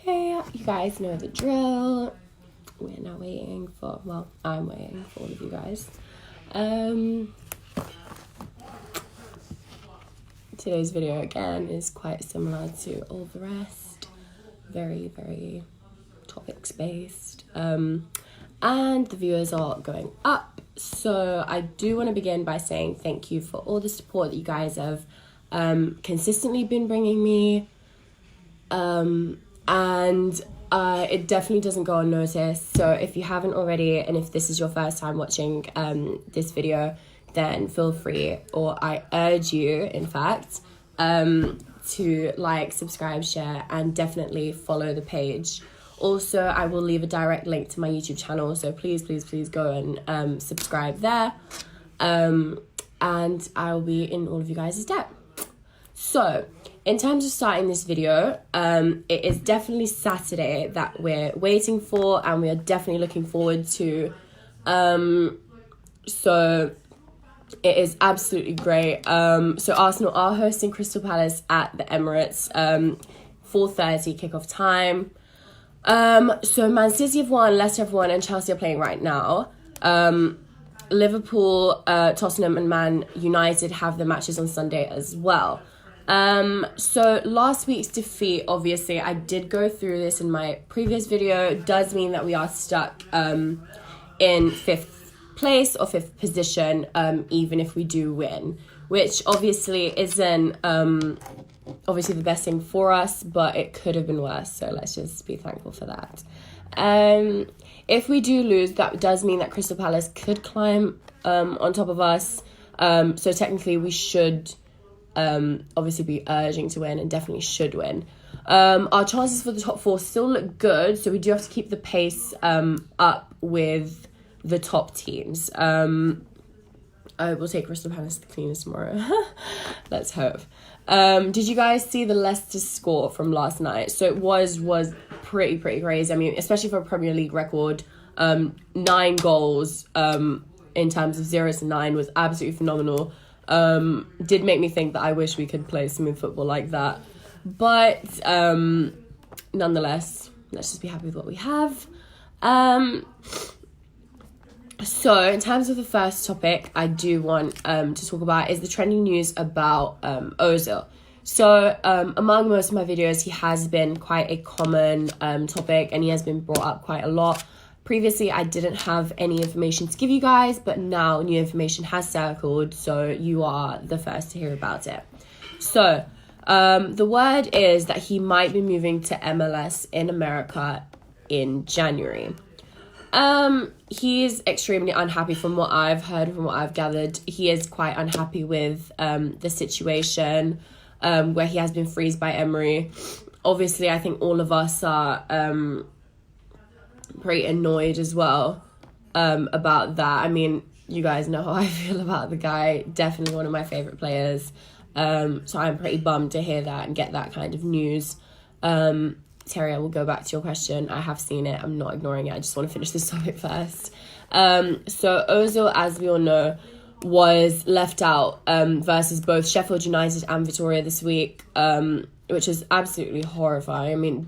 Okay, you guys know the drill. We're now waiting for, well, I'm waiting for all of you guys. Today's video again is quite similar to all the rest. Very, very topics based. And the viewers are going up. So I do want to begin by saying thank you for all the support that you guys have consistently been bringing me. It definitely doesn't go unnoticed. So if you haven't already, and if this is your first time watching this video, then feel free, or I urge you, in fact, to like, subscribe, share, and definitely follow the page. Also, I will leave a direct link to my YouTube channel, so please go and subscribe there. And I'll be in all of you guys' debt. So, in terms of starting this video, it is definitely Saturday that we're waiting for, and we are definitely looking forward to. So it is absolutely great. So Arsenal are hosting Crystal Palace at the Emirates, 4:30 kickoff time. So Man City have won, Leicester have won, and Chelsea are playing right now. Liverpool, Tottenham, and Man United have the matches on Sunday as well. So last week's defeat, obviously, I did go through this in my previous video, does mean that we are stuck in fifth place or fifth position, even if we do win, which obviously isn't obviously the best thing for us, but it could have been worse, so let's just be thankful for that. If we do lose, that does mean that Crystal Palace could climb on top of us, so technically we should obviously be urging to win and definitely should win. Our chances for the top four still look good, so we do have to keep the pace up with the top teams. I will take Crystal Palace the cleanest tomorrow. Let's hope. Did you guys see the Leicester score from last night? So it was pretty crazy. I mean, especially for a Premier League record, 9 goals in terms of 0-9 was absolutely phenomenal. Did make me think that I wish we could play smooth football like that, but nonetheless, let's just be happy with what we have. So in terms of the first topic I do want to talk about is the trending news about Ozil. So among most of my videos, he has been quite a common topic, and he has been brought up quite a lot. Previously, I didn't have any information to give you guys, but now new information has circled, so you are the first to hear about it. So, the word is that he might be moving to MLS in America in January. He's extremely unhappy from what I've heard, from what I've gathered. He is quite unhappy with the situation where he has been freezed by Emery. Obviously, I think all of us are pretty annoyed as well about that. I mean, you guys know how I feel about the guy. Definitely one of my favourite players. So I'm pretty bummed to hear that and get that kind of news. Terry, I will go back to your question. I have seen it. I'm not ignoring it. I just want to finish this topic first. So Ozil, as we all know, was left out versus both Sheffield United and Victoria this week, which is absolutely horrifying. I mean,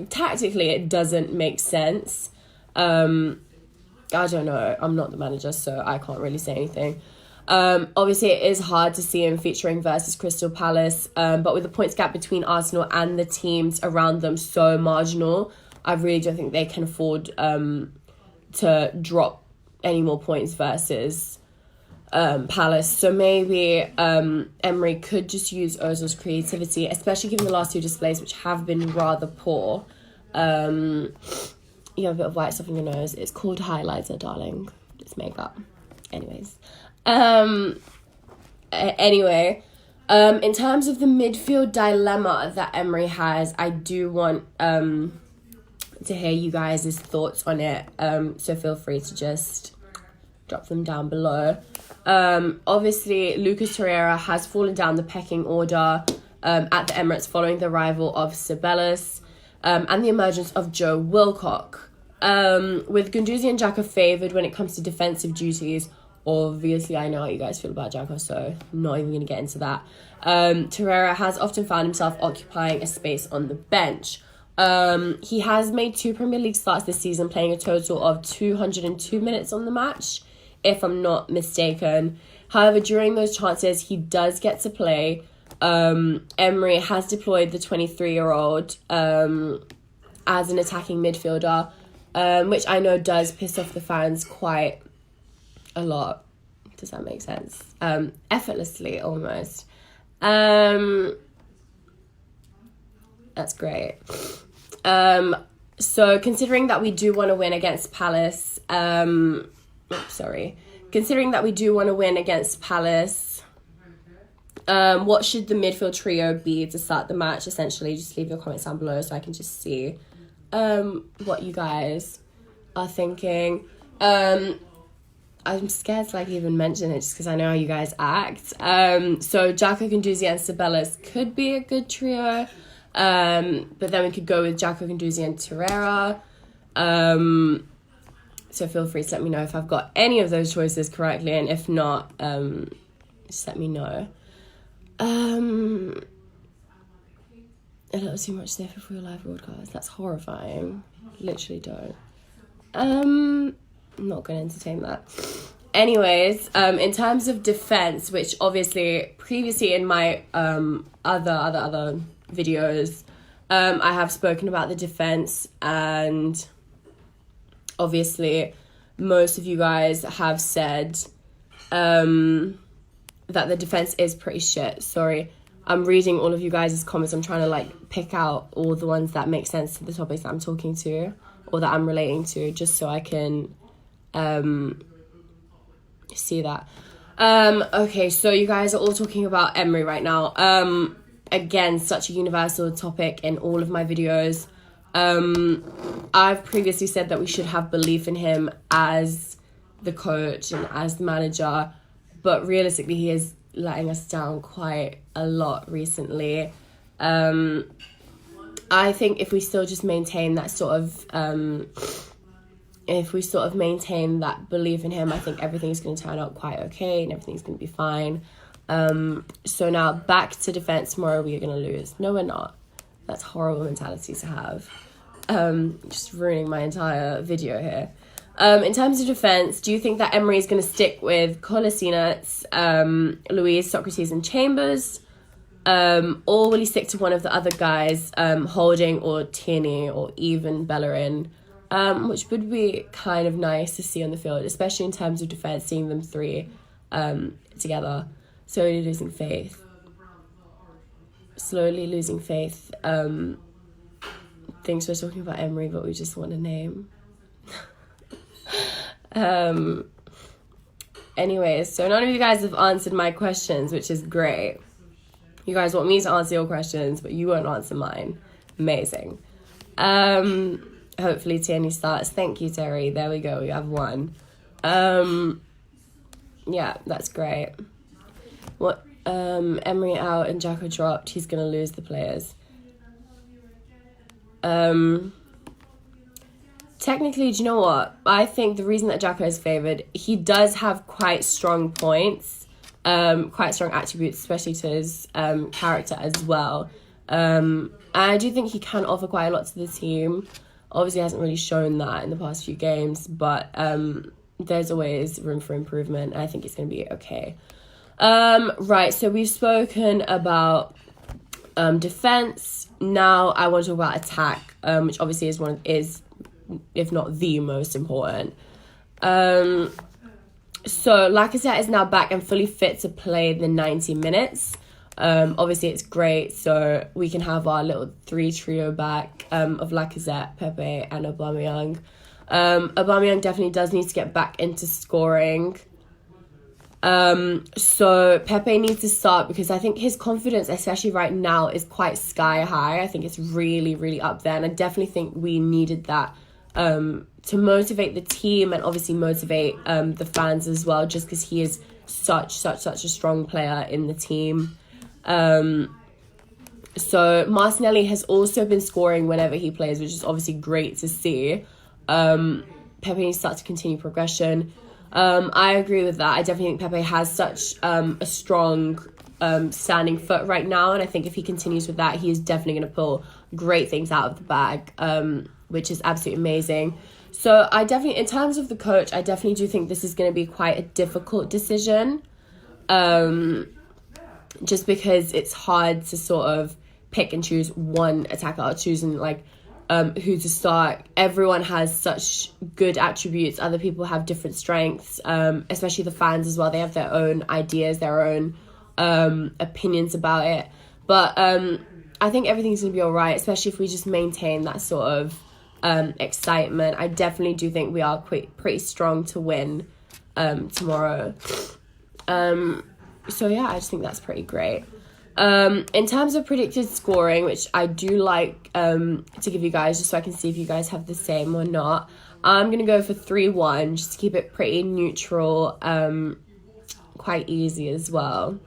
tactically, it doesn't make sense. I don't know. I'm not the manager, so I can't really say anything. Obviously, it is hard to see him featuring versus Crystal Palace, but with the points gap between Arsenal and the teams around them so marginal, I really don't think they can afford to drop any more points versus Palace. So maybe Emery could just use Ozil's creativity, especially given the last 2 displays, which have been rather poor. You have a bit of white stuff in your nose. It's called highlighter, darling. It's makeup. Anyways. Anyway, in terms of the midfield dilemma that Emery has, I do want to hear you guys' thoughts on it. So feel free to just drop them down below. Obviously, Lucas Torreira has fallen down the pecking order at the Emirates following the arrival of Ceballos and the emergence of Joe Willock. With Guendouzi and Xhaka favoured when it comes to defensive duties. Obviously, I know how you guys feel about Xhaka, so I'm not even going to get into that. Torreira has often found himself occupying a space on the bench. He has made 2 Premier League starts this season, playing a total of 202 minutes on the match, if I'm not mistaken. However, during those chances, he does get to play. Emery has deployed the 23-year-old as an attacking midfielder, which I know does piss off the fans quite a lot. Does that make sense? Effortlessly, almost. That's great. So considering that we do want to win against Palace, considering that we do want to win against Palace, what should the midfield trio be to start the match? Essentially, just leave your comments down below so I can just see what you guys are thinking. I'm scared to even mention it just because I know how you guys act. So Jacko, Guendouzi and Ceballos could be a good trio. But then we could go with Jacko, Guendouzi and Torreira. So feel free to let me know if I've got any of those choices correctly, and if not, just let me know. A little too much there for real live broadcast. That's horrifying. Literally don't. I'm not going to entertain that. Anyways, in terms of defense, which obviously previously in my other videos, I have spoken about the defense, and obviously most of you guys have said that the defense is pretty shit. Sorry, I'm reading all of you guys' comments. I'm trying to pick out all the ones that make sense to the topics that I'm talking to or that I'm relating to, just so I can see that. Okay, so you guys are all talking about Emery right now. Again, such a universal topic in all of my videos. I've previously said that we should have belief in him as the coach and as the manager, but realistically he is letting us down quite a lot recently. I think if we still just maintain that maintain that belief in him, I think everything's going to turn out quite okay and everything's going to be fine. So now back to defense. Tomorrow we are going to lose. No, we're not. That's horrible mentality to have. Just ruining my entire video here. In terms of defense, do you think that Emery is going to stick with Kolasinac, Luiz, Socrates and Chambers? Or will he stick to one of the other guys, Holding or Tierney or even Bellerin? Which would be kind of nice to see on the field, especially in terms of defense, seeing them three together. Slowly losing faith. Thinks we're talking about Emery, but we just want a name. Anyways, so none of you guys have answered my questions, which is great. You guys want me to answer your questions, but you won't answer mine. Amazing. Hopefully Tierney starts. Thank you, Terry. There we go. We have one. Yeah, that's great. What? Emery out and Jacko dropped. He's going to lose the players. Technically, do you know what? I think the reason that Jacko is favoured, he does have quite strong points, quite strong attributes, especially to his character as well. And I do think he can offer quite a lot to the team. Obviously, hasn't really shown that in the past few games, but there's always room for improvement, and I think it's going to be okay. Right, so we've spoken about defense. Now I want to talk about attack, which obviously is if not the most important. So Lacazette is now back and fully fit to play the 90 minutes. Obviously it's great, so we can have our little trio back of Lacazette, Pepe and Aubameyang. Aubameyang definitely does need to get back into scoring. So Pepe needs to start because I think his confidence, especially right now, is quite sky high. I think it's really, really up there, and I definitely think we needed that to motivate the team and obviously motivate the fans as well, just because he is such a strong player in the team. So Martinelli has also been scoring whenever he plays, which is obviously great to see. Pepe needs to start to continue progression. I agree with that. I definitely think Pepe has such a strong standing foot right now, and I think if he continues with that, he is definitely going to pull great things out of the bag, which is absolutely amazing. So I definitely, in terms of the coach, I definitely do think this is going to be quite a difficult decision. Just because it's hard to sort of pick and choose one attacker or choosing like who to start. Everyone has such good attributes. Other people have different strengths, especially the fans as well. They have their own ideas, their own opinions about it. But I think everything's going to be all right, especially if we just maintain that sort of excitement. I definitely do think we are pretty strong to win tomorrow. So yeah, I just think that's pretty great. In terms of predicted scoring, which I do like to give you guys, just so I can see if you guys have the same or not, I'm going to go for 3-1, just to keep it pretty neutral, quite easy as well.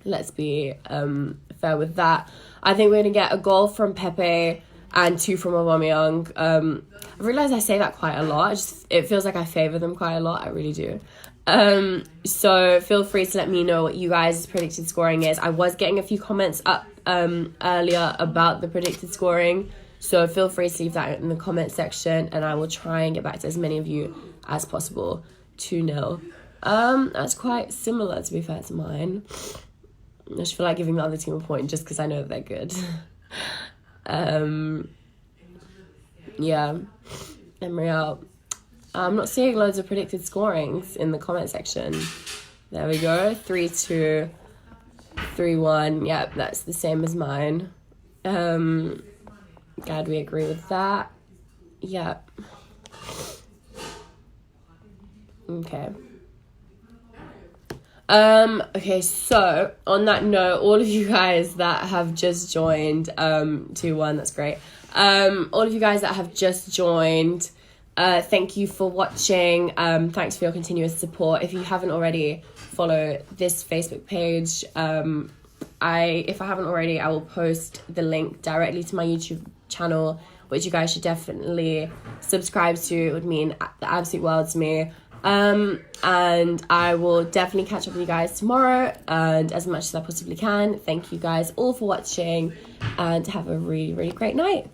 Let's be fair with that. I think we're going to get a goal from Pepe and 2 from Aubameyang. I realise I say that quite a lot. It feels like I favour them quite a lot. I really do. So feel free to let me know what you guys' predicted scoring is. I was getting a few comments up earlier about the predicted scoring, so feel free to leave that in the comment section, and I will try and get back to as many of you as possible. 2-0. That's quite similar, to be fair, to mine. I just feel like giving the other team a point just because I know that they're good. Yeah, Emery out. I'm not seeing loads of predicted scorings in the comment section. There we go. 3-2, 3-1. Yep, that's the same as mine. Glad we agree with that. Yep. Okay. Okay, so on that note, all of you guys that have just joined, 2-1, that's great. All of you guys that have just joined, thank you for watching. Thanks for your continuous support. If you haven't already, follow this Facebook page. If I haven't already, I will post the link directly to my YouTube channel, which you guys should definitely subscribe to. It would mean the absolute world to me. And I will definitely catch up with you guys tomorrow, and as much as I possibly can. Thank you guys all for watching, and have a really, really great night.